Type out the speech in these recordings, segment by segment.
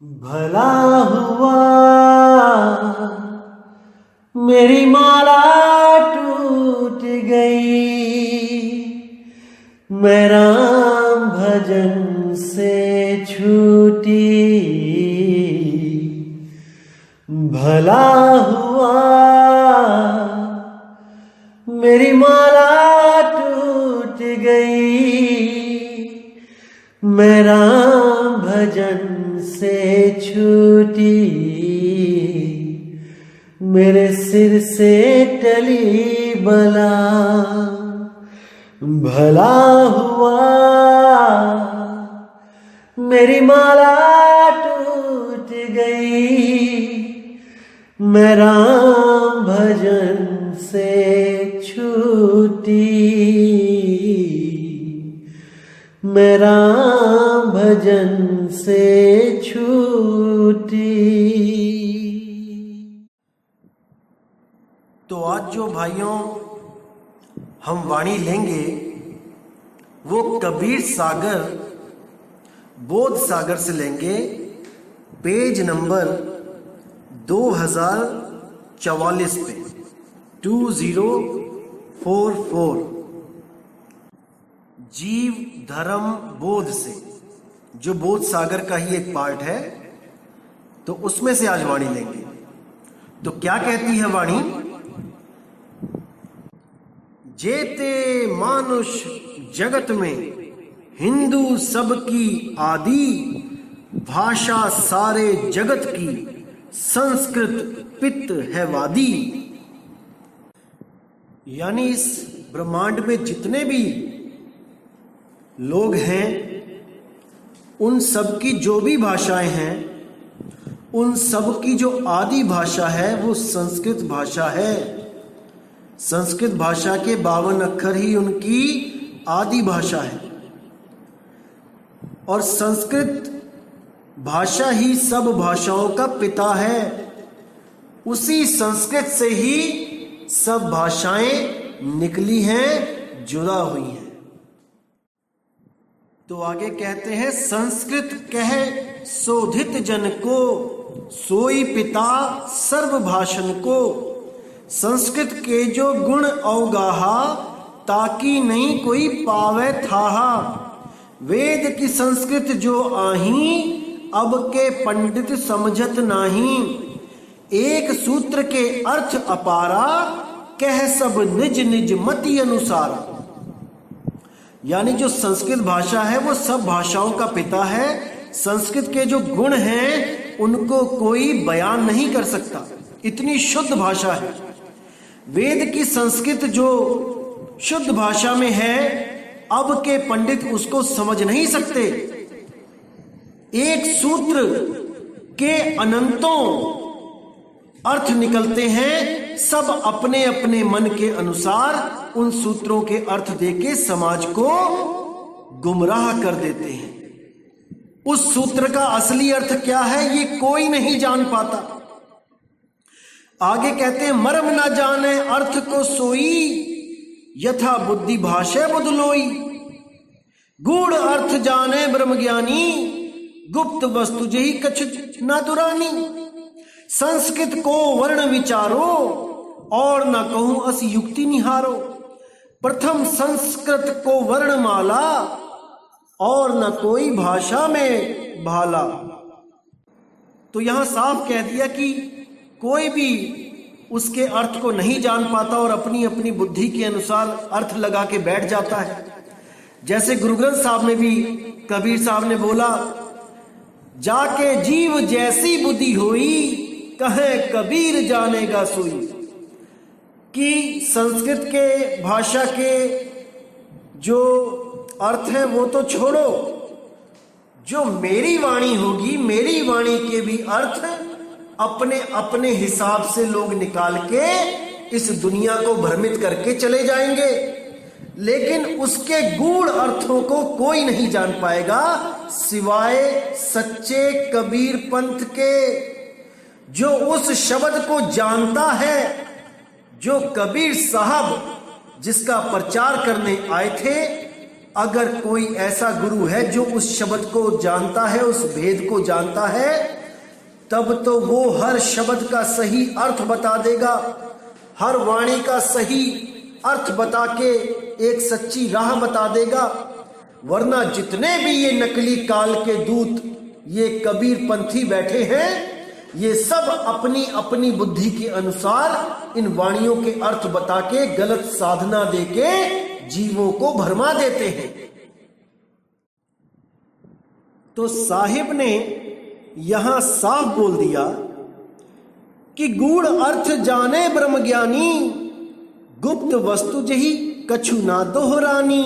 भला हुआ मेरी माला टूट गई, मैं राम भजन से छूटी। भला हुआ मेरी माला टूट गई, मैं राम भजन से छूटी। मेरे सिर से टली बला, भला हुआ मेरी माला टूट गई, मैं राम भजन से छूटी। मैं राम भजन से छूटी। तो आज जो भाइयों हम वाणी लेंगे वो कबीर सागर बोध सागर से लेंगे, पेज नंबर 2044 पे 2044 जीव धर्म बोध से, जो बोध सागर का ही एक पार्ट है, तो उसमें से आज वाणी लेंगे। तो क्या कहती है वाणी? जेते मानुष जगत में हिंदू सबकी आदि, भाषा सारे जगत की संस्कृत पित्त है वादी। यानी इस ब्रह्मांड में जितने भी लोग हैं, उन सब की जो भी भाषाएं हैं, उन सब की जो आदि भाषा है वो संस्कृत भाषा है। संस्कृत भाषा के 52 अक्षर ही उनकी आदि भाषा है, और संस्कृत भाषा ही सब भाषाओं का पिता है। उसी संस्कृत से ही सब भाषाएं निकली हैं, जुड़ा हुई हैं। तो आगे कहते हैं, संस्कृत कह शोधित जन को, सोई पिता सर्व भाषण को। संस्कृत के जो गुण अवगाहा, ताकि नहीं कोई पावे थाहा। वेद की संस्कृत जो आही, अब के पंडित समझत नाही। एक सूत्र के अर्थ अपारा, कह सब निज निज मति अनुसार। यानी जो संस्कृत भाषा है वो सब भाषाओं का पिता है। संस्कृत के जो गुण हैं उनको कोई बयान नहीं कर सकता, इतनी शुद्ध भाषा है। वेद की संस्कृत जो शुद्ध भाषा में है, अब के पंडित उसको समझ नहीं सकते। एक सूत्र के अनंतों अर्थ निकलते हैं, सब अपने अपने मन के अनुसार उन सूत्रों के अर्थ देके समाज को गुमराह कर देते हैं। उस सूत्र का असली अर्थ क्या है ये कोई नहीं जान पाता। आगे कहते हैं, मर्म न जाने अर्थ को सोई, यथा बुद्धि भाषे बुधलोई। गूढ़ अर्थ जाने ब्रह्म ज्ञानी, गुप्त वस्तु जही कछ न दुरानी। संस्कृत को वर्ण विचारो, और न कहूं अस युक्ति निहारो। प्रथम संस्कृत को वर्णमाला, और न कोई भाषा में भाला। तो यहां साफ कह दिया कि कोई भी उसके अर्थ को नहीं जान पाता और अपनी अपनी बुद्धि के अनुसार अर्थ लगा के बैठ जाता है। जैसे गुरु ग्रंथ साहब में भी कबीर साहब ने बोला, जाके जीव जैसी बुद्धि होई, कहे कबीर जानेगा सोई। कि संस्कृत के भाषा के जो अर्थ है वो तो छोड़ो, जो मेरी वाणी होगी, मेरी वाणी के भी अर्थ अपने अपने हिसाब से लोग निकाल के इस दुनिया को भ्रमित करके चले जाएंगे, लेकिन उसके गूढ़ अर्थों को कोई नहीं जान पाएगा सिवाय सच्चे कबीर पंथ के। जो उस शब्द को जानता है, जो कबीर साहब जिसका प्रचार करने आए थे, अगर कोई ऐसा गुरु है जो उस शब्द को जानता है, उस भेद को जानता है, तब तो वो हर शब्द का सही अर्थ बता देगा, हर वाणी का सही अर्थ बता के एक सच्ची राह बता देगा। वरना जितने भी ये नकली काल के दूत, ये कबीर पंथी बैठे हैं, ये सब अपनी अपनी बुद्धि के अनुसार इन वाणियों के अर्थ बता के गलत साधना देके जीवों को भरमा देते हैं। तो साहिब ने यहां साफ बोल दिया कि गूढ़ अर्थ जाने ब्रह्मज्ञानी, गुप्त वस्तु जही कछु ना दोहरानी।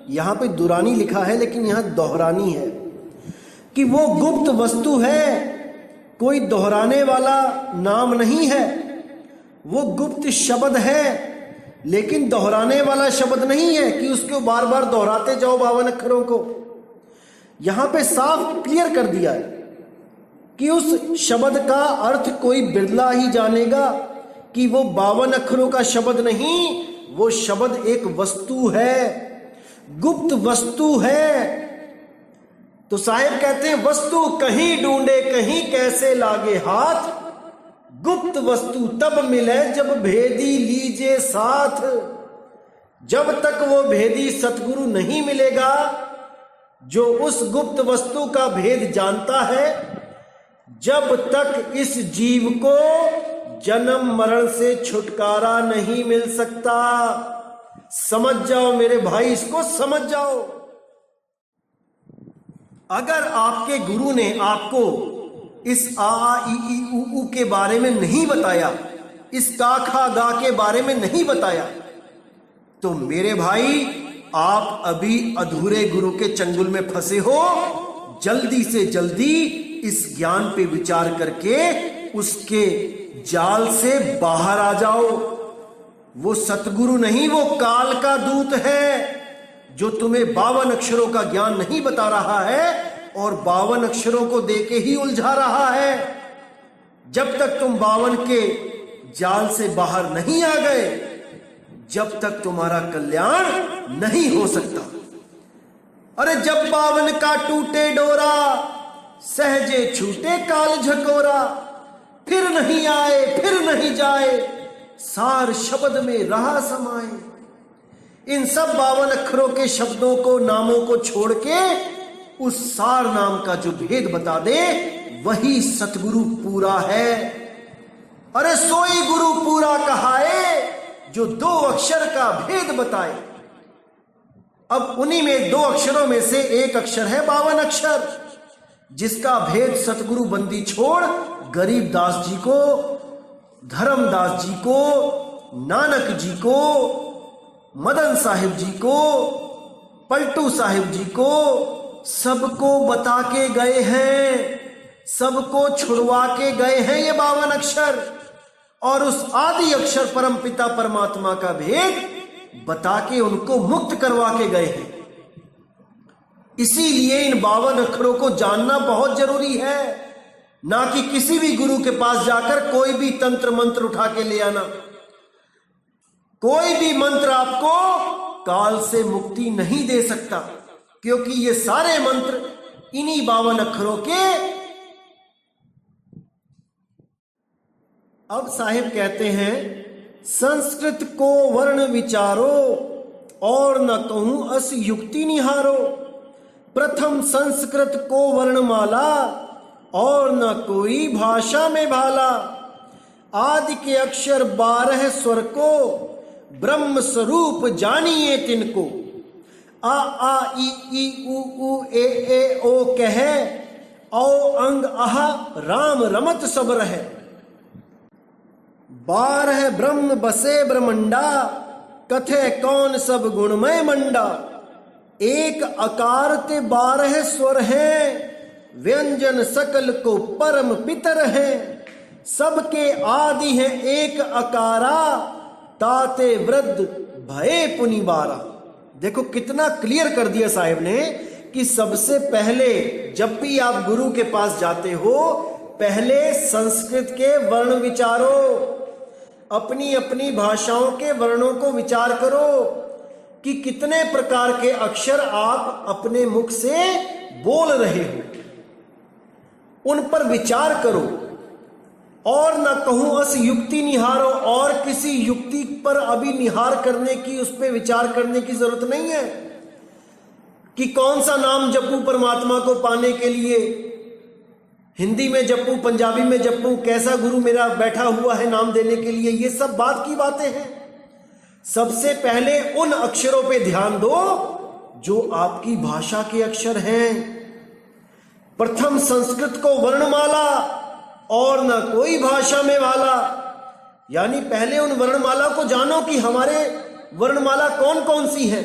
यहां पे दुरानी लिखा है लेकिन यहां दोहरानी है कि वो गुप्त वस्तु है, कोई दोहराने वाला नाम नहीं है। वो गुप्त शब्द है लेकिन दोहराने वाला शब्द नहीं है कि उसको बार बार दोहराते जाओ 52 अक्षरों को। यहां पे साफ क्लियर कर दिया है कि उस शब्द का अर्थ कोई बिरला ही जानेगा, कि वो 52 अक्षरों का शब्द नहीं, वो शब्द एक वस्तु है, गुप्त वस्तु है। तो साहिब कहते हैं वस्तु कहीं ढूंढे कहीं कैसे लागे हाथ, गुप्त वस्तु तब मिले जब भेदी लीजे साथ। जब तक वो भेदी सतगुरु नहीं मिलेगा जो उस गुप्त वस्तु का भेद जानता है, जब तक इस जीव को जन्म मरण से छुटकारा नहीं मिल सकता। समझ जाओ मेरे भाई, इसको समझ जाओ। अगर आपके गुरु ने आपको इस आ ई ई उ के बारे में नहीं बताया, इस का खा गा के बारे में नहीं बताया, तो मेरे भाई आप अभी अधूरे गुरु के चंगुल में फंसे हो। जल्दी से जल्दी इस ज्ञान पे विचार करके उसके जाल से बाहर आ जाओ। वो सतगुरु नहीं, वो काल का दूत है जो तुम्हें 52 अक्षरों का ज्ञान नहीं बता रहा है और 52 अक्षरों को देके ही उलझा रहा है। जब तक तुम 52 के जाल से बाहर नहीं आ गए, जब तक तुम्हारा कल्याण नहीं हो सकता। अरे जब 52 का टूटे डोरा, सहजे छूटे काल झकोरा, फिर नहीं आए फिर नहीं जाए, सार शब्द में रहा समाए। इन सब 52 अक्षरों के शब्दों को, नामों को छोड़ के उस सार नाम का जो भेद बता दे, वही सतगुरु पूरा है। अरे सोई गुरु पूरा कहाए जो 2 अक्षर का भेद बताए। अब उन्हीं में 2 अक्षरों में से एक अक्षर है 52 अक्षर, जिसका भेद सतगुरु बंदी छोड़ गरीब दास जी को, धर्मदास जी को, नानक जी को, मदन साहिब जी को, पलटू साहिब जी को, सबको बता के गए हैं, सबको छुड़वा के गए हैं ये 52 अक्षर। और उस आदि अक्षर परमपिता परमात्मा का भेद बता के उनको मुक्त करवा के गए हैं। इसीलिए इन 52 अक्षरों को जानना बहुत जरूरी है, ना कि किसी भी गुरु के पास जाकर कोई भी तंत्र मंत्र उठा के ले आना। कोई भी मंत्र आपको काल से मुक्ति नहीं दे सकता, क्योंकि ये सारे मंत्र इन्हीं 52 अक्षरों के। अब साहिब कहते हैं संस्कृत को वर्ण विचारो और न कहूं अस युक्ति निहारो। प्रथम संस्कृत को वर्णमाला और न कोई भाषा में भाला। आदि के अक्षर 12 स्वर को ब्रह्म स्वरूप जानिए तिनको। आ आ ई ई उ ए ए ओ कहे औ अंग आह राम रमत सब रहे। 12 ब्रह्म बसे ब्रह्मंडा कथे कौन सब गुणमय मंडा। एक अकार ते 12 स्वर हैं व्यंजन सकल को परम पितर है। सबके आदि है एक अकारा ताते वृद्ध भये पुनिबारा। देखो कितना क्लियर कर दिया साहिब ने कि सबसे पहले जब भी आप गुरु के पास जाते हो, पहले संस्कृत के वर्ण विचारो, अपनी अपनी भाषाओं के वर्णों को विचार करो कि कितने प्रकार के अक्षर आप अपने मुख से बोल रहे हो। उन पर विचार करो। और न कहूं अस युक्ति निहारो, और किसी युक्ति पर अभी निहार करने की, उस पर विचार करने की जरूरत नहीं है कि कौन सा नाम जपूं परमात्मा को पाने के लिए। हिंदी में जपूं, पंजाबी में जपूं, कैसा गुरु मेरा बैठा हुआ है नाम देने के लिए, ये सब बात की बातें हैं। सबसे पहले उन अक्षरों पे ध्यान दो जो आपकी भाषा के अक्षर हैं। प्रथम संस्कृत को वर्णमाला और न कोई भाषा में वाला, यानी पहले उन वर्णमाला को जानो कि हमारे वर्णमाला कौन कौन सी है।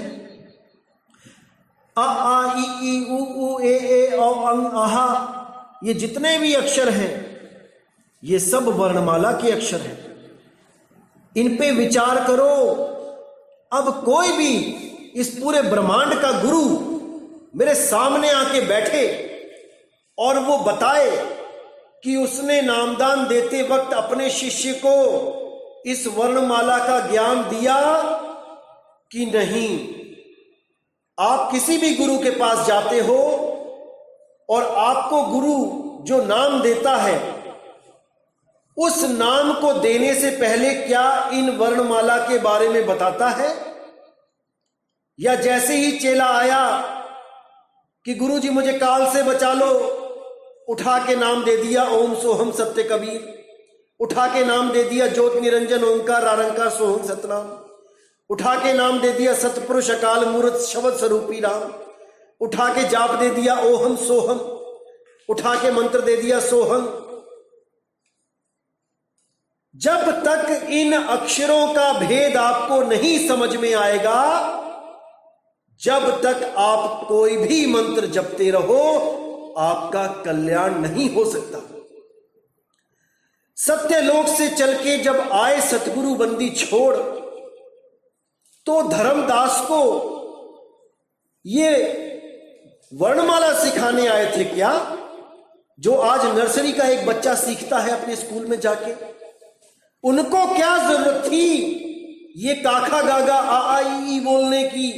अ आ इ ई उ ऊ ए औ अंग आहा, ये जितने भी अक्षर हैं ये सब वर्णमाला के अक्षर हैं। इन पे विचार करो। अब कोई भी इस पूरे ब्रह्मांड का गुरु मेरे सामने आके बैठे और वो बताए कि उसने नामदान देते वक्त अपने शिष्य को इस वर्णमाला का ज्ञान दिया कि नहीं। आप किसी भी गुरु के पास जाते हो और आपको गुरु जो नाम देता है उस नाम को देने से पहले क्या इन वर्णमाला के बारे में बताता है, या जैसे ही चेला आया कि गुरु जी मुझे काल से बचा लो, उठा के नाम दे दिया ओम सोहम सत्य कबीर, उठा के नाम दे दिया ज्योत निरंजन ओंकार रारंकार सोहम सतनाम, उठा के नाम दे दिया सतपुरुष अकाल मूर्त शब्द स्वरूपी राम, उठा के जाप दे दिया ओहम सोहम, उठा के मंत्र दे दिया सोहम। जब तक इन अक्षरों का भेद आपको नहीं समझ में आएगा, जब तक आप कोई भी मंत्र जपते रहो, आपका कल्याण नहीं हो सकता। सत्यलोक से चल के जब आए सतगुरु बंदी छोड़, तो धर्मदास को ये वर्णमाला सिखाने आए थे क्या, जो आज नर्सरी का एक बच्चा सीखता है अपने स्कूल में जाके। उनको क्या जरूरत थी ये काखा गागा आ आ ई बोलने की?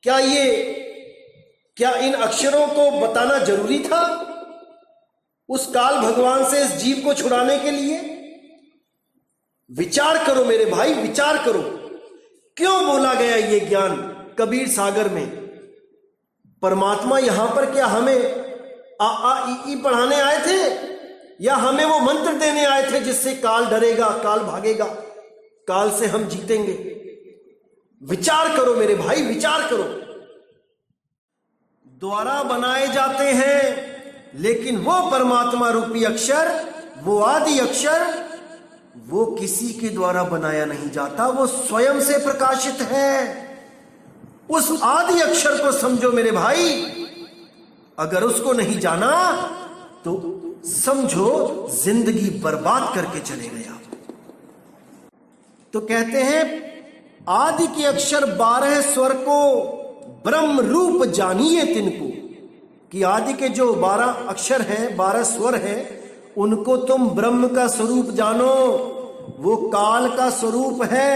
क्या इन अक्षरों को बताना जरूरी था उस काल भगवान से इस जीव को छुड़ाने के लिए? विचार करो मेरे भाई, विचार करो। क्यों बोला गया ये ज्ञान कबीर सागर में? परमात्मा यहां पर क्या हमें आ आ ई पढ़ाने आए थे, या हमें वो मंत्र देने आए थे जिससे काल डरेगा, काल भागेगा, काल से हम जीतेंगे? विचार करो मेरे भाई, विचार करो। द्वारा बनाए जाते हैं, लेकिन वो परमात्मा रूपी अक्षर, वो आदि अक्षर, वो किसी के द्वारा बनाया नहीं जाता, वो स्वयं से प्रकाशित है। उस आदि अक्षर को समझो मेरे भाई। अगर उसको नहीं जाना तो समझो जिंदगी बर्बाद करके चले गए आप। तो कहते हैं आदि के अक्षर 12 स्वर को ब्रह्म रूप जानिए तिनको, कि आदि के जो 12 अक्षर हैं, 12 स्वर हैं, उनको तुम ब्रह्म का स्वरूप जानो। वो काल का स्वरूप है।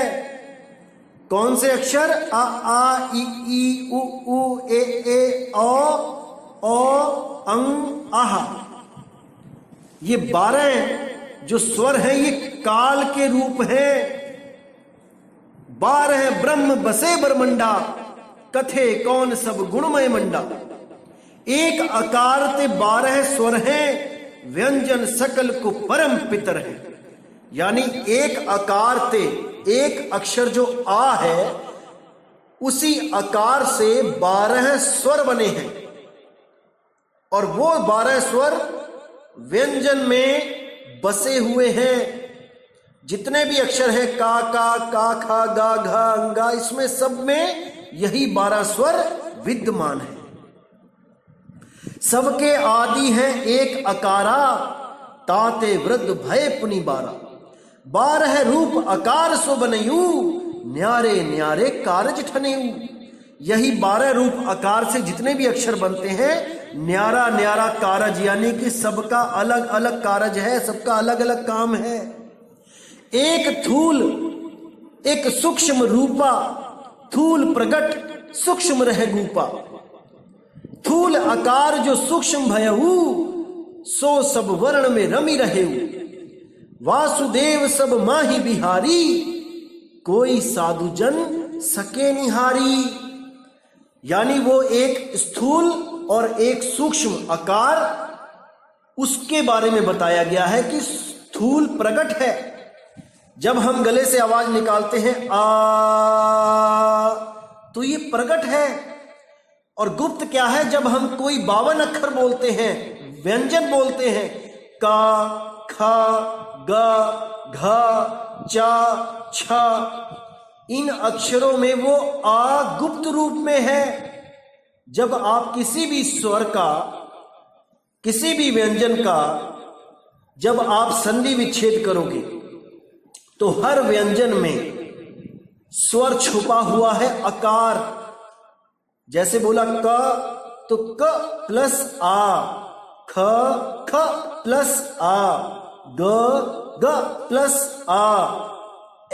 कौन से अक्षर? आ आ ई उ ऊ ए औ अंग आहा। ये 12 जो स्वर हैं ये काल के रूप हैं। 12 ब्रह्म बसे ब्रह्मंडा, कथे कौन सब गुणमय मंडा। एक आकार ते 12 स्वर हैं, व्यंजन सकल को परम पितर है। यानी एक आकार ते, एक अक्षर जो आ है, उसी आकार से 12 स्वर बने हैं, और वो 12 स्वर व्यंजन में बसे हुए हैं। जितने भी अक्षर हैं, का का खा गा घा अंगा, इसमें सब में यही 12 स्वर विद्यमान है। सबके आदि है एक अकारा, ताते वृद्ध भय पुनि 12 रूप आकार सो बनयू, न्यारे न्यारे कारज ठनेऊ। यही 12 रूप आकार से जितने भी अक्षर बनते हैं, न्यारा न्यारा कारज, यानी कि सबका अलग अलग कारज है, सबका अलग अलग काम है। एक थूल एक सूक्ष्म रूपा, थूल प्रगट सूक्ष्म रह गुपा। थूल आकार जो सूक्ष्म भयहू, सो सब वर्ण में रमी रहे। वासुदेव सब माही बिहारी, कोई साधु जन सके निहारी। यानी वो एक स्थूल और एक सूक्ष्म आकार, उसके बारे में बताया गया है कि स्थूल प्रकट है। जब हम गले से आवाज निकालते हैं आ, तो ये प्रकट है। और गुप्त क्या है? जब हम कोई 52 अक्षर बोलते हैं, व्यंजन बोलते हैं, का, खा, ग, घ, चा, छा, इन अक्षरों में वो आ गुप्त रूप में है। जब आप किसी भी स्वर का, किसी भी व्यंजन का जब आप संधि विच्छेद करोगे तो हर व्यंजन में स्वर छुपा हुआ है, आकार। जैसे बोला क, तो क प्लस आ, ख, ख प्लस आ, ग, ग प्लस आ।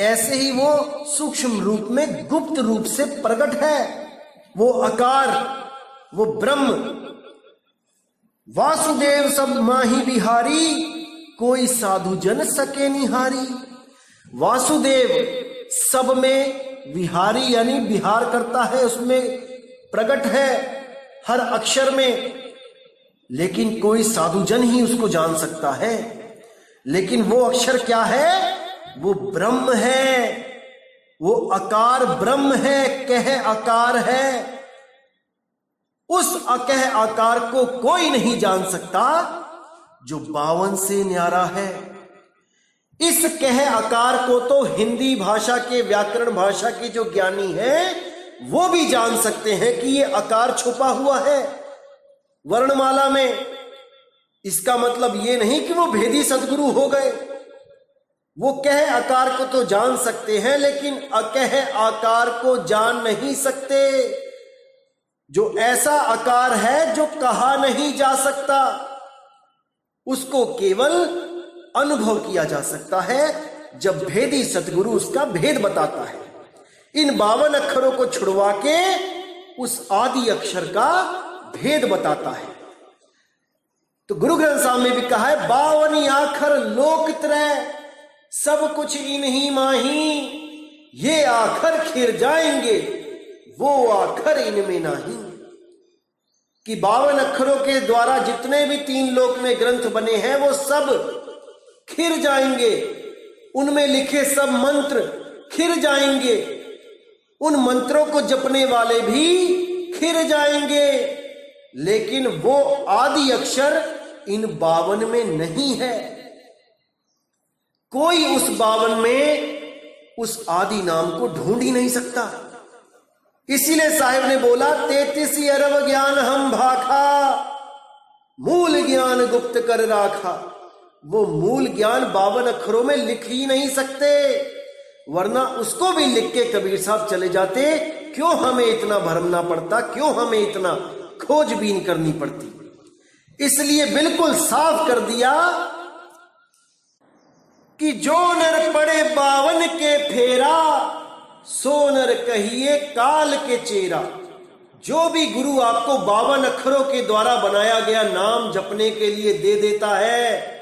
ऐसे ही वो सूक्ष्म रूप में गुप्त रूप से प्रकट है, वो आकार, वो ब्रह्म। वासुदेव सब माही बिहारी, कोई साधु जन सके निहारी। वासुदेव सब में विहारी यानी विहार करता है, उसमें प्रकट है हर अक्षर में, लेकिन कोई साधु जन ही उसको जान सकता है। लेकिन वो अक्षर क्या है? वो ब्रह्म है, वो आकार ब्रह्म है, कह आकार है। उस अकह आकार को कोई नहीं जान सकता जो 52 से न्यारा है। इस कह आकार को तो हिंदी भाषा के, व्याकरण भाषा के जो ज्ञानी हैं वो भी जान सकते हैं कि ये आकार छुपा हुआ है वर्णमाला में। इसका मतलब ये नहीं कि वो भेदी सदगुरु हो गए। वो कह आकार को तो जान सकते हैं, लेकिन अकह आकार को जान नहीं सकते, जो ऐसा आकार है जो कहा नहीं जा सकता। उसको केवल अनुभव किया जा सकता है जब भेदी सतगुरु उसका भेद बताता है। इन 52 अक्षरों को छुड़वा के उस आदि अक्षर का भेद बताता है। तो गुरु ग्रंथ साहब में भी कहा है 52 आखर लोक त्रय, सब कुछ इन्हीं माही, ये आखर खिर जाएंगे वो आखर इनमें नहीं। कि 52 अक्षरों के द्वारा जितने भी 3 लोक में ग्रंथ बने हैं वो सब खिर जाएंगे, उनमें लिखे सब मंत्र खिर जाएंगे, उन मंत्रों को जपने वाले भी खिर जाएंगे, लेकिन वो आदि अक्षर इन 52 में नहीं है। कोई उस 52 में उस आदि नाम को ढूंढ ही नहीं सकता। इसीलिए साहिब ने बोला 33 अरब ज्ञान हम भाखा, मूल ज्ञान गुप्त कर राखा। वो मूल ज्ञान 52 अक्षरों में लिख ही नहीं सकते, वरना उसको भी लिख के कबीर साहब चले जाते। क्यों हमें इतना भरमना पड़ता, क्यों हमें इतना खोजबीन करनी पड़ती। इसलिए बिल्कुल साफ कर दिया कि जो नर पड़े 52 के फेरा, सो नर कहिए काल के चेरा। जो भी गुरु आपको 52 अक्षरों के द्वारा बनाया गया नाम जपने के लिए दे देता है,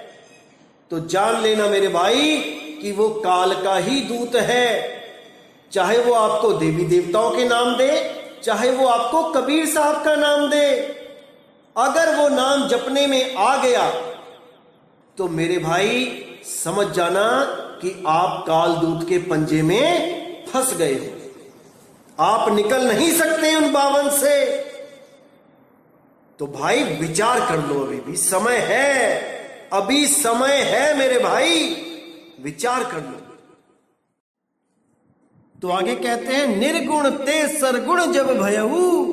तो जान लेना मेरे भाई कि वो काल का ही दूत है। चाहे वो आपको देवी देवताओं के नाम दे, चाहे वो आपको कबीर साहब का नाम दे, अगर वो नाम जपने में आ गया तो मेरे भाई समझ जाना कि आप काल दूत के पंजे में फंस गए हो, आप निकल नहीं सकते उन 52 से। तो भाई विचार कर लो, अभी भी समय है, अभी समय है मेरे भाई, विचार कर लो। तो आगे कहते हैं निर्गुण ते सरगुण जब भयऊ,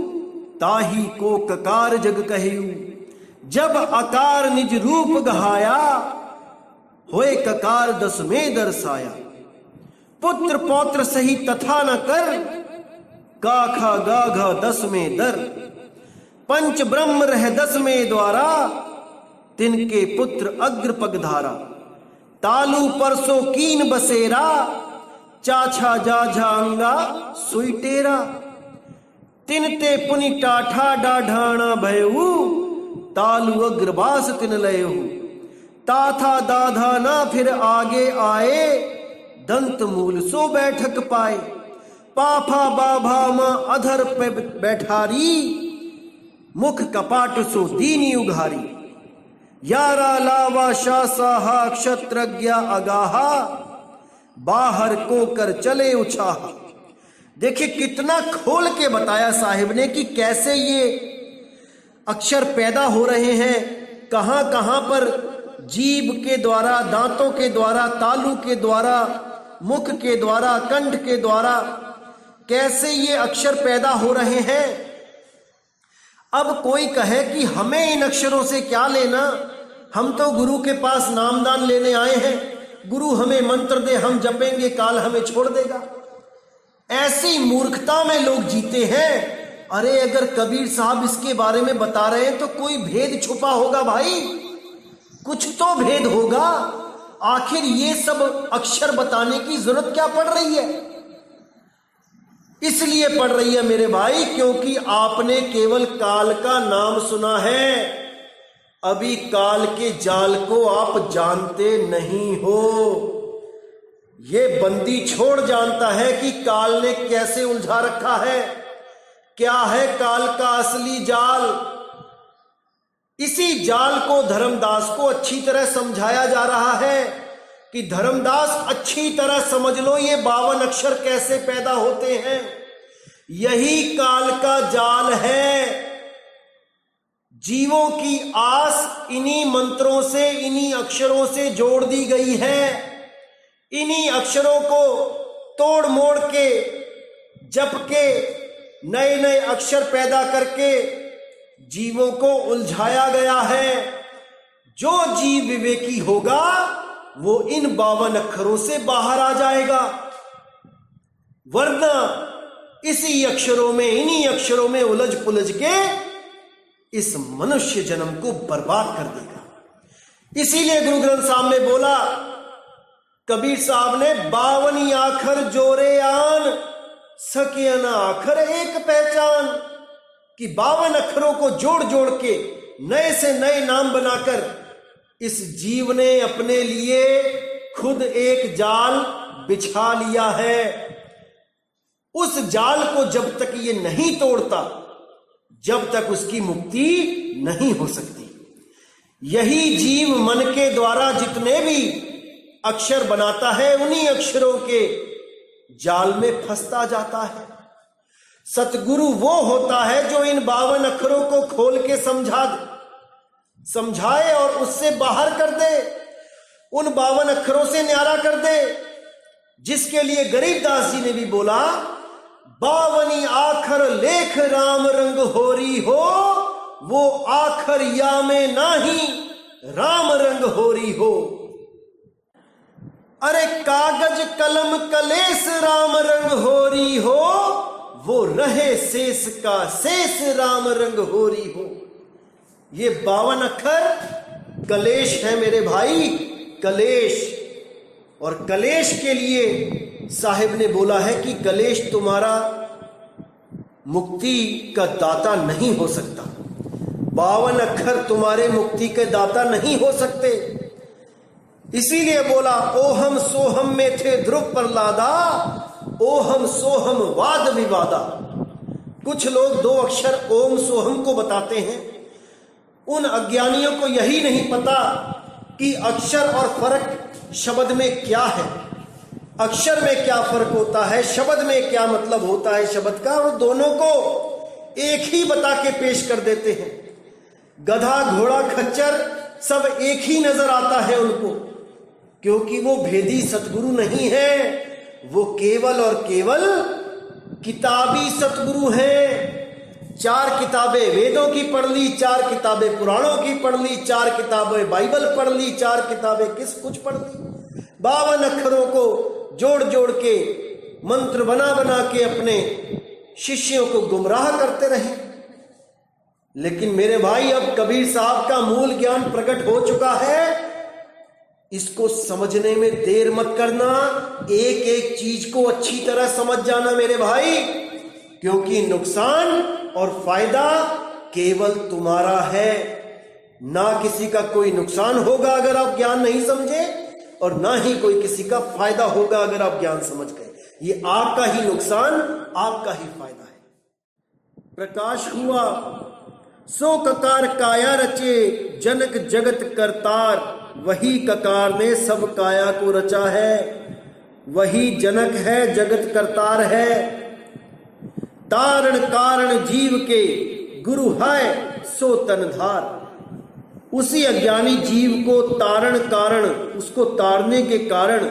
ताही को ककार जग कहू। जब आकार निज रूप गहाया, होए ककार 10 में दर्शाया। पुत्र पौत्र सही तथा न कर, काखा गाघा 10 में दर। पंच ब्रह्म रह 10 में द्वारा, तिनके पुत्र अग्र पगधारा। तालू परसों कीन बसेरा, चाछा जाझा अंगा सुईटेरा। तिनते पुनि टाठा डाढ़ाना भयऊ, तालु अग्रबास तिन लयो। ताथा दाधा ना फिर आगे आए, दंत मूल सो बैठक पाए। पाफा बाभा मां अधर पे बैठारी, मुख कपाट सो दीनी उघारी। यारा लावा शासाहा क्षत्रज्ञ अगाहा, बाहर को कर चले उछाहा। देखिए कितना खोल के बताया साहिब ने कि कैसे ये अक्षर पैदा हो रहे हैं, कहां कहां पर जीभ के द्वारा, दांतों के द्वारा, तालू के द्वारा, मुख के द्वारा, कंठ के द्वारा कैसे ये अक्षर पैदा हो रहे हैं। अब कोई कहे कि हमें इन अक्षरों से क्या लेना, हम तो गुरु के पास नामदान लेने आए हैं, गुरु हमें मंत्र दे, हम जपेंगे, काल हमें छोड़ देगा। ऐसी मूर्खता में लोग जीते हैं। अरे अगर कबीर साहब इसके बारे में बता रहे हैं तो कोई भेद छुपा होगा भाई, कुछ तो भेद होगा। आखिर ये सब अक्षर बताने की जरूरत क्या पड़ रही है? इसलिए पड़ रही है मेरे भाई क्योंकि आपने केवल काल का नाम सुना है, अभी काल के जाल को आप जानते नहीं हो। ये बंदी छोड़ जानता है कि काल ने कैसे उलझा रखा है, क्या है काल का असली जाल। इसी जाल को धर्मदास को अच्छी तरह समझाया जा रहा है कि धर्मदास अच्छी तरह समझ लो ये 52 अक्षर कैसे पैदा होते हैं। यही काल का जाल है। जीवों की आस इन्हीं मंत्रों से, इन्हीं अक्षरों से जोड़ दी गई है। इन्हीं अक्षरों को तोड़ मोड़ के, जप के, नए नए अक्षर पैदा करके जीवों को उलझाया गया है। जो जीव विवेकी होगा वो इन 52 अक्षरों से बाहर आ जाएगा, वरना इसी अक्षरों में, इन्हीं अक्षरों में उलझ पुलझ के इस मनुष्य जन्म को बर्बाद कर देगा। इसीलिए गुरु ग्रंथ साहब ने बोला, कबीर साहब ने 52 आखर जोरे आन, सके न आखर एक पहचान, कि 52 अक्षरों को जोड़ जोड़ के नए से नए नाम बनाकर इस जीव ने अपने लिए खुद एक जाल बिछा लिया है। उस जाल को जब तक ये नहीं तोड़ता, जब तक उसकी मुक्ति नहीं हो सकती। यही जीव मन के द्वारा जितने भी अक्षर बनाता है, उन्हीं अक्षरों के जाल में फंसता जाता है। सतगुरु वो होता है जो इन 52 अक्षरों को खोल के समझाए और उससे बाहर कर दे, उन 52 अक्षरों से न्यारा कर दे, जिसके लिए गरीबदास जी ने भी बोला, 52 आखर लेख राम रंग होरी हो, वो आखर या में नाही राम रंग होरी हो। अरे कागज कलम कलेस राम रंग होरी हो, वो रहे शेष का शेष राम रंग होरी हो। ये 52 अक्षर कलेश है मेरे भाई, कलेश। और कलेश के लिए साहिब ने बोला है कि कलेश तुम्हारा मुक्ति का दाता नहीं हो सकता। 52 अक्षर तुम्हारे मुक्ति के दाता नहीं हो सकते। इसीलिए बोला, ओहम सोहम में थे ध्रुव प्रहलादा, ओहम सोहम वाद विवादा। कुछ लोग 2 अक्षर ओम सोहम को बताते हैं। उन अज्ञानियों को यही नहीं पता कि अक्षर और फर्क शब्द में क्या है, अक्षर में क्या फर्क होता है, शब्द में क्या मतलब होता है शब्द का, और दोनों को एक ही बता के पेश कर देते हैं। गधा घोड़ा खच्चर सब एक ही नजर आता है उनको, क्योंकि वो भेदी सतगुरु नहीं है, वो केवल और केवल किताबी सतगुरु हैं। 4 किताबें वेदों की पढ़ ली, 4 किताबें पुराणों की पढ़ ली, 4 किताबें बाइबल पढ़ ली, 4 किताबें कुछ पढ़ ली। 52 अक्षरों को जोड़ जोड़ के मंत्र बना बना के अपने शिष्यों को गुमराह करते रहे। लेकिन मेरे भाई, अब कबीर साहब का मूल ज्ञान प्रकट हो चुका है। इसको समझने में देर मत करना, एक एक चीज को अच्छी तरह समझ जाना मेरे भाई, क्योंकि नुकसान और फायदा केवल तुम्हारा है। ना किसी का कोई नुकसान होगा अगर आप ज्ञान नहीं समझे, और ना ही कोई किसी का फायदा होगा अगर आप ज्ञान समझ गए। ये आपका ही नुकसान, आपका ही फायदा है। प्रकाश हुआ सो ककार काया रचे, जनक जगत करतार, वही ककार ने सब काया को रचा है, वही जनक है जगत करतार है। तारण कारण जीव के गुरु है सो तनधार, उसी अज्ञानी जीव को तारण कारण, उसको तारने के कारण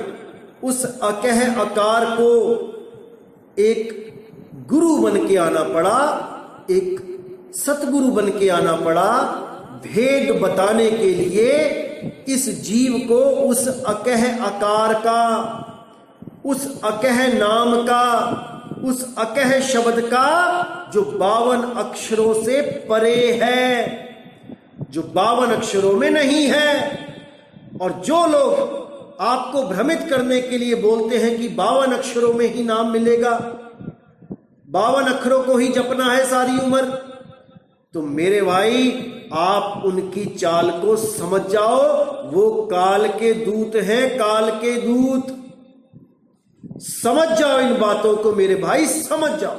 उस अकह आकार को एक गुरु बन के आना पड़ा, एक सतगुरु बन के आना पड़ा, भेद बताने के लिए इस जीव को उस अकह आकार का, उस अकह नाम का, उस अकह शब्द का जो 52 अक्षरों से परे है, जो 52 अक्षरों में नहीं है। और जो लोग आपको भ्रमित करने के लिए बोलते हैं कि 52 अक्षरों में ही नाम मिलेगा, 52 अक्षरों को ही जपना है सारी उम्र, तो मेरे भाई आप उनकी चाल को समझ जाओ। वो काल के दूत हैं, काल के दूत। समझ जाओ इन बातों को मेरे भाई, समझ जाओ।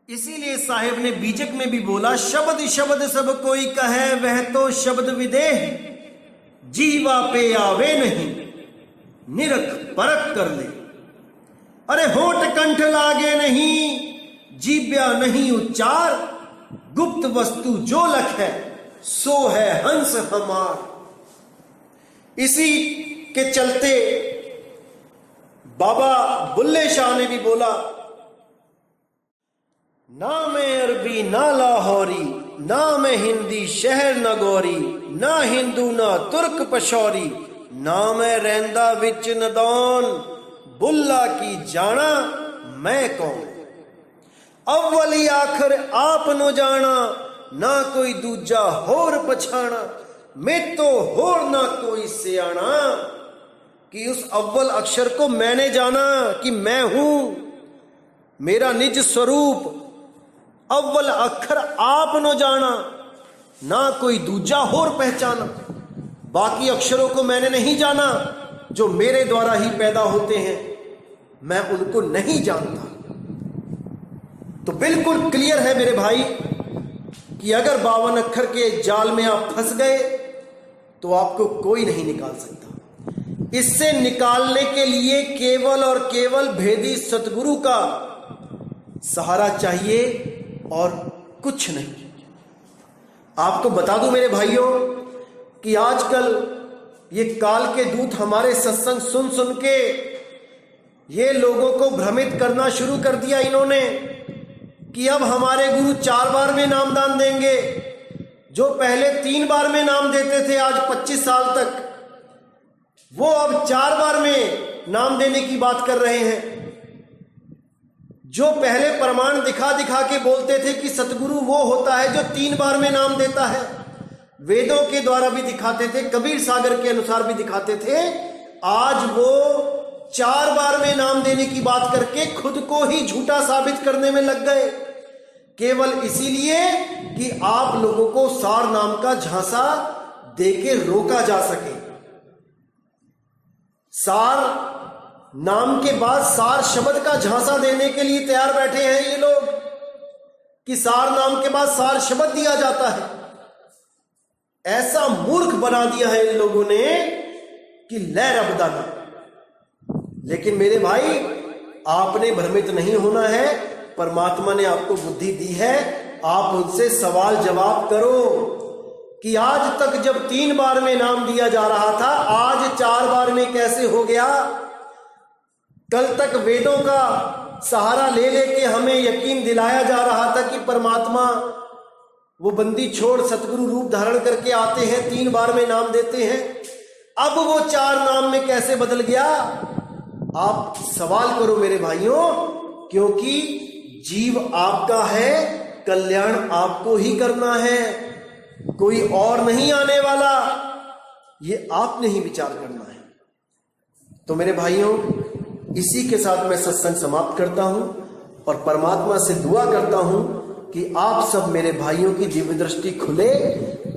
इसीलिए साहेब ने बीजक में भी बोला, शब्द शब्द सब कोई कहे, वह तो शब्द विदेह, जीवा पे आवे नहीं, निरख परख कर ले। अरे होठ कंठ लागे नहीं, जीव्या नहीं उच्चार, गुप्त वस्तु जो लख है सो है हंस हमार। इसी के चलते बाबा बुल्ले शाह ने भी बोला, ना मैं अरबी ना लाहौरी, ना मैं हिंदी शहर न गौरी, ना हिंदू ना तुर्क पशौरी, ना मैं रहंदा विच नदौन, बुल्ला की जाना मैं कौन। अव्वली आखिर आप नो जाना, ना कोई दूजा होर पछाना, मैं तो होर ना कोई सियाना। कि उस अव्वल अक्षर को मैंने जाना कि मैं हूं, मेरा निज स्वरूप। अव्वल अक्षर आप नो जाना, ना कोई दूजा होर पहचाना। बाकी अक्षरों को मैंने नहीं जाना जो मेरे द्वारा ही पैदा होते हैं, मैं उनको नहीं जानता। तो बिल्कुल क्लियर है मेरे भाई कि अगर 52 अक्षर के जाल में आप फंस गए तो आपको कोई नहीं निकाल सकता। इससे निकालने के लिए केवल और केवल भेदी सतगुरु का सहारा चाहिए और कुछ नहीं। आपको बता दूं मेरे भाइयों कि आजकल ये काल के दूत हमारे सत्संग सुन सुन के ये लोगों को भ्रमित करना शुरू कर दिया इन्होंने कि अब हमारे गुरु 4 बार में नामदान देंगे। जो पहले 3 बार में नाम देते थे आज 25 साल तक, वो अब 4 बार में नाम देने की बात कर रहे हैं। जो पहले प्रमाण दिखा दिखा के बोलते थे कि सतगुरु वो होता है जो 3 बार में नाम देता है, वेदों के द्वारा भी दिखाते थे, कबीर सागर के अनुसार भी दिखाते थे, आज वो 4 बार में नाम देने की बात करके खुद को ही झूठा साबित करने में लग गए, केवल इसीलिए कि आप लोगों को सार नाम का झांसा देके रोका जा सके। सार नाम के बाद सार शब्द का झांसा देने के लिए तैयार बैठे हैं ये लोग कि सार नाम के बाद सार शब्द दिया जाता है। ऐसा मूर्ख बना दिया है इन लोगों ने कि लहर अबदाना। लेकिन मेरे भाई, आपने भ्रमित नहीं होना है, परमात्मा ने आपको बुद्धि दी है। आप उनसे सवाल जवाब करो कि आज तक जब 3 बार में नाम दिया जा रहा था, आज 4 बार में कैसे हो गया। कल तक वेदों का सहारा ले लेके हमें यकीन दिलाया जा रहा था कि परमात्मा वो बंदी छोड़ सतगुरु रूप धारण करके आते हैं, 3 बार में नाम देते हैं। अब वो 4 नाम में कैसे बदल गया। आप सवाल करो मेरे भाइयों, क्योंकि जीव आपका है, कल्याण आपको ही करना है, कोई और नहीं आने वाला। ये आपने ही विचार करना है। तो मेरे भाइयों, इसी के साथ मैं सत्संग समाप्त करता हूं और परमात्मा से दुआ करता हूं कि आप सब मेरे भाइयों की दिव्य दृष्टि खुले,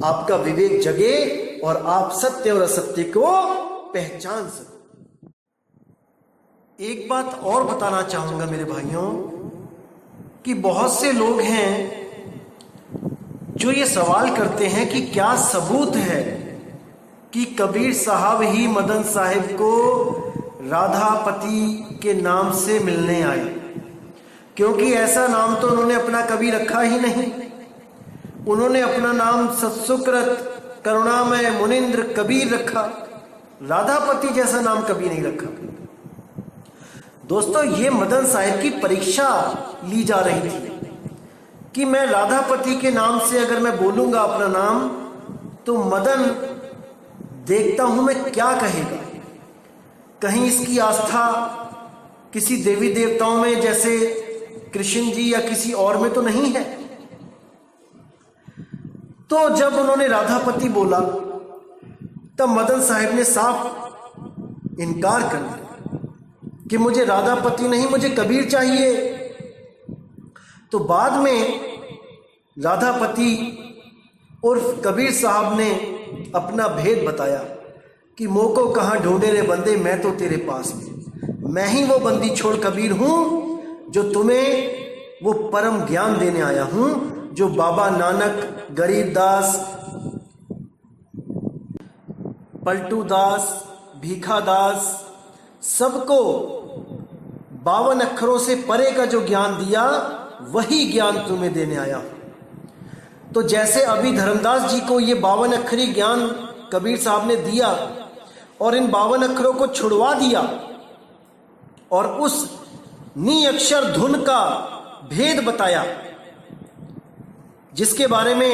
आपका विवेक जगे और आप सत्य और असत्य को पहचान सको। एक बात और बताना चाहूंगा मेरे भाइयों कि बहुत से लोग हैं जो ये सवाल करते हैं कि क्या सबूत है कि कबीर साहब ही मदन साहिब को राधापति के नाम से मिलने आए, क्योंकि ऐसा नाम तो उन्होंने अपना कभी रखा ही नहीं। उन्होंने अपना नाम सत्सुकृत करुणामय मुनिंद्र कबीर रखा, राधापति जैसा नाम कभी नहीं रखा। दोस्तों, ये मदन साहिब की परीक्षा ली जा रही थी कि मैं राधापति के नाम से अगर मैं बोलूंगा अपना नाम तो मदन देखता हूं मैं क्या कहेगा। कहीं इसकी आस्था किसी देवी देवताओं में जैसे कृष्ण जी या किसी और में तो नहीं है। तो जब उन्होंने राधापति बोला तब मदन साहिब ने साफ इनकार कर दिया कि मुझे राधापति नहीं, मुझे कबीर चाहिए। तो बाद में राधापति उर्फ कबीर साहब ने अपना भेद बताया कि मोको कहाँ ढूंढे रे बंदे, मैं तो तेरे पास में, मैं ही वो बंदी छोड़ कबीर हूं जो तुम्हें वो परम ज्ञान देने आया हूं जो बाबा नानक, गरीबदास, पलटू दास, भीखा दास सबको 52 अक्षरों से परे का जो ज्ञान दिया वही ज्ञान तुम्हें देने आया। तो जैसे अभी धर्मदास जी को ये 52 अक्षरी ज्ञान कबीर साहब ने दिया और इन 52 अक्षरों को छुड़वा दिया और उस नी अक्षर धुन का भेद बताया, जिसके बारे में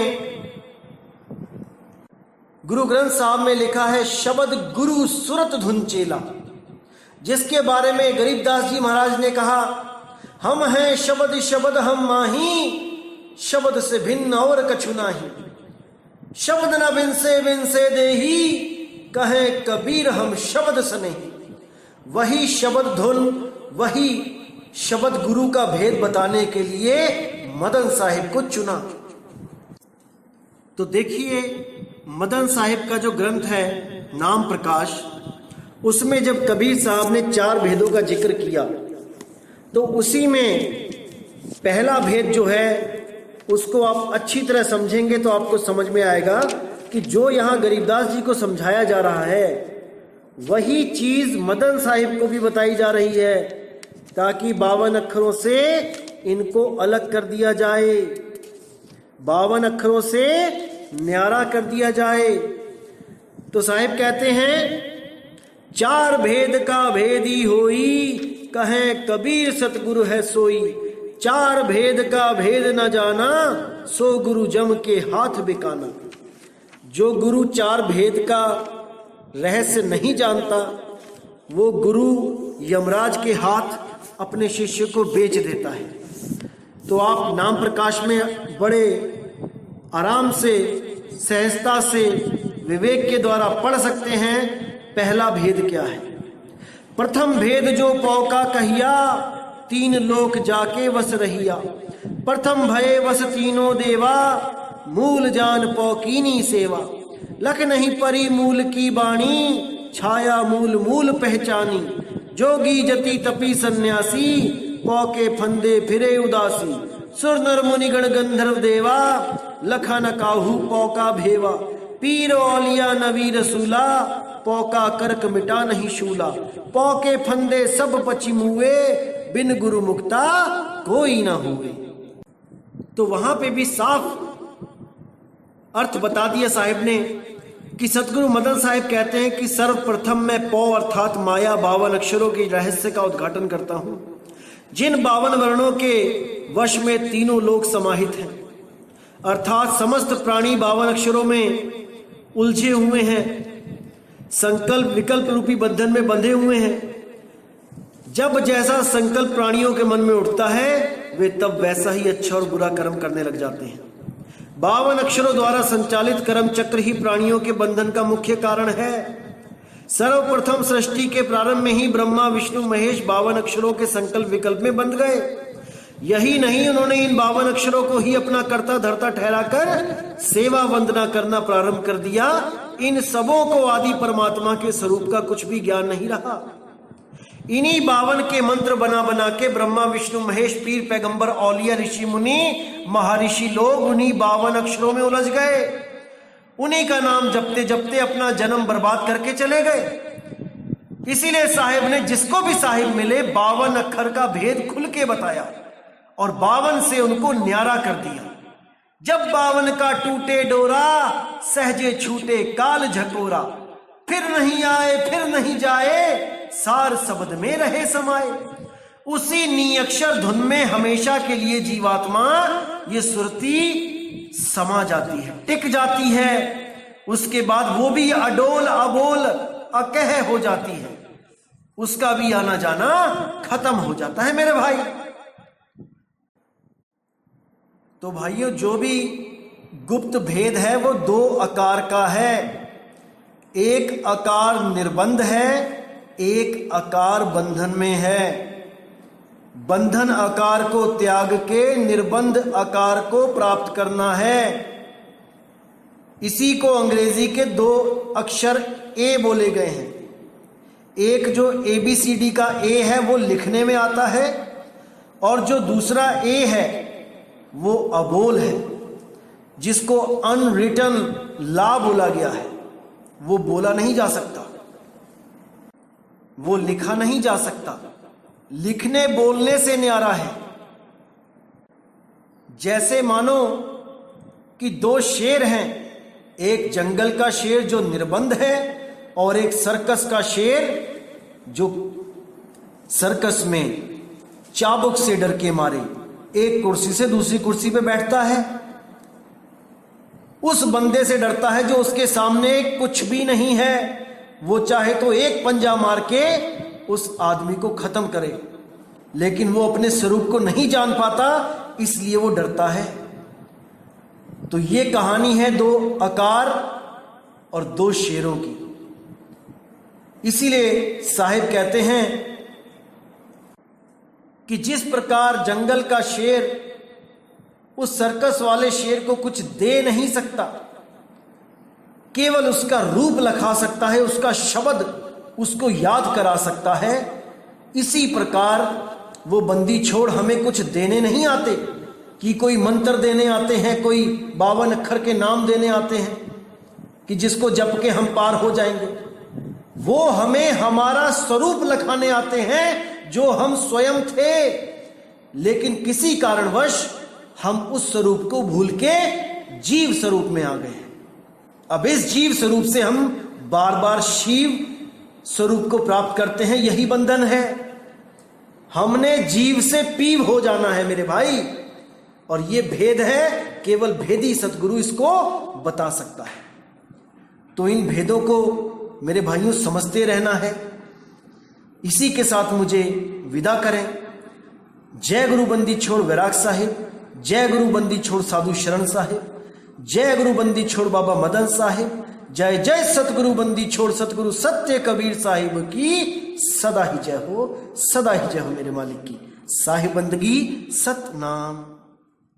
गुरु ग्रंथ साहब में लिखा है शब्द गुरु सुरत धुन चेला, जिसके बारे में गरीबदास जी महाराज ने कहा हम हैं शब्द शब्द हम माही, शब्द से भिन्न और कछु नाही, शब्द न बिन से देही, कहे कबीर हम शब्द से नहीं। वही शब्द धुन, वही शब्द गुरु का भेद बताने के लिए मदन साहिब को चुना। तो देखिए मदन साहिब का जो ग्रंथ है नाम प्रकाश, उसमें जब कबीर साहब ने 4 भेदों का जिक्र किया तो उसी में पहला भेद जो है उसको आप अच्छी तरह समझेंगे तो आपको समझ में आएगा कि जो यहाँ गरीबदास जी को समझाया जा रहा है वही चीज मदन साहिब को भी बताई जा रही है, ताकि 52 अक्षरों से इनको अलग कर दिया जाए, 52 अक्षरों से न्यारा कर दिया जाए। तो साहिब कहते हैं 4 भेद का भेदी होई, कहें कबीर सतगुरु है सोई, 4 भेद का भेद न जाना, सो गुरु जम के हाथ बिकाना। जो गुरु 4 भेद का रहस्य नहीं जानता वो गुरु यमराज के हाथ अपने शिष्य को बेच देता है। तो आप नाम प्रकाश में बड़े आराम से, सहजता से, विवेक के द्वारा पढ़ सकते हैं पहला भेद क्या है। प्रथम भेद जो पौका कहिया, 3 लोक जाके वस रहिया, प्रथम भये वस तीनों देवा, मूल जान पौकीनी सेवा, लख नहीं परी मूल की बाणी, छाया मूल मूल पहचानी, जोगी जति तपी सन्यासी, पौके फंदे फिरे उदासी, सुर नर मुनिगण गंधर्व देवा, लखा न काहू पौका भेवा, पीर औलिया नवीर सूला, पौका करक मिटा नहीं शूला, पौके फंदे सब पची मुए, बिन गुरु मुक्ता कोई ना हुए। तो वहां पे भी साफ अर्थ बता दिया साहिब ने कि सतगुरु मदन साहिब कहते हैं कि सर्वप्रथम मैं पौ अर्थात माया 52 अक्षरों के रहस्य का उद्घाटन करता हूं, जिन 52 वर्णों के वश में तीनों लोक समाहित हैं, अर्थात समस्त प्राणी 52 अक्षरों में उलझे हुए हैं, संकल्प विकल्प रूपी बंधन में बंधे हुए हैं। जब जैसा संकल्प प्राणियों के मन में उठता है वे तब वैसा ही अच्छा और बुरा कर्म करने लग जाते हैं। 52 अक्षरों द्वारा संचालित कर्म चक्र ही प्राणियों के बंधन का मुख्य कारण है। सर्वप्रथम सृष्टि के प्रारंभ में ही ब्रह्मा विष्णु महेश 52 अक्षरों के संकल्प विकल्प में बंध गए, यही नहीं, उन्होंने इन 52 अक्षरों को ही अपना कर्ता धर्ता ठहराकर सेवा वंदना करना प्रारंभ कर दिया। इन सबों को आदि परमात्मा के स्वरूप का कुछ भी ज्ञान नहीं रहा। इन्हीं 52 के मंत्र बना बना के ब्रह्मा विष्णु महेश पीर पैगंबर औलिया ऋषि मुनि महर्षि लोग उन्हीं 52 अक्षरों में उलझ गए। उन्हीं का नाम जपते जपते अपना जन्म बर्बाद करके चले गए। इसीलिए साहिब ने जिसको भी साहिब मिले 52 अक्षर का भेद खुल के बताया और 52 से उनको न्यारा कर दिया। जब 52 का टूटे डोरा, सहजे छूटे काल झकोरा, फिर नहीं आए फिर नहीं जाए, सार शब्द में रहे समाये। उसी नी अक्षर धुन में हमेशा के लिए जीवात्मा ये सुरती समा जाती है, टिक जाती है। उसके बाद वो भी अडोल अबोल अकह हो जाती है, उसका भी आना जाना खत्म हो जाता है मेरे भाई। तो भाइयों, जो भी गुप्त भेद है वो 2 आकार का है। एक आकार निर्बंध है, एक आकार बंधन में है। बंधन आकार को त्याग के निर्बंध आकार को प्राप्त करना है। इसी को अंग्रेजी के 2 अक्षर ए बोले गए हैं। एक जो ABCD का ए है वो लिखने में आता है, और जो दूसरा ए है वो अबोल है, जिसको अनरिटन ला बोला गया है। वो बोला नहीं जा सकता, वो लिखा नहीं जा सकता। लिखने बोलने से न्यारा है। जैसे मानो कि 2 शेर हैं, एक जंगल का शेर जो निर्बंध है और एक सर्कस का शेर जो सर्कस में चाबुक से डर के मारे एक कुर्सी से दूसरी कुर्सी पे बैठता है। उस बंदे से डरता है जो उसके सामने कुछ भी नहीं है। वो चाहे तो एक पंजा मार के उस आदमी को खत्म करे, लेकिन वो अपने स्वरूप को नहीं जान पाता, इसलिए वो डरता है। तो ये कहानी है 2 आकार और 2 शेरों की। इसीलिए साहिब कहते हैं कि जिस प्रकार जंगल का शेर उस सर्कस वाले शेर को कुछ दे नहीं सकता, केवल उसका रूप लखा सकता है, उसका शब्द उसको याद करा सकता है। इसी प्रकार वो बंदी छोड़ हमें कुछ देने नहीं आते कि कोई मंत्र देने आते हैं, कोई 52 अक्षर के नाम देने आते हैं कि जिसको जप के हम पार हो जाएंगे। वो हमें हमारा स्वरूप लखाने आते हैं जो हम स्वयं थे, लेकिन किसी कारणवश हम उस स्वरूप को भूल के जीव स्वरूप में आ गए हैं। अब इस जीव स्वरूप से हम बार बार शिव स्वरूप को प्राप्त करते हैं। यही बंधन है। हमने जीव से पीव हो जाना है मेरे भाई, और ये भेद है, केवल भेदी सतगुरु इसको बता सकता है। तो इन भेदों को मेरे भाइयों समझते रहना है। इसी के साथ मुझे विदा करें। जय गुरु बंदी छोड़ वैराग साहिब, जय गुरु बंदी छोड़ साधु शरण साहिब, जय गुरु बंदी छोड़ बाबा मदन साहिब, जय जय सतगुरु बंदी छोड़ सतगुरु सत्य कबीर साहिब की सदा ही जय हो, सदा ही जय हो मेरे मालिक की। साहिब बंदगी सतनाम।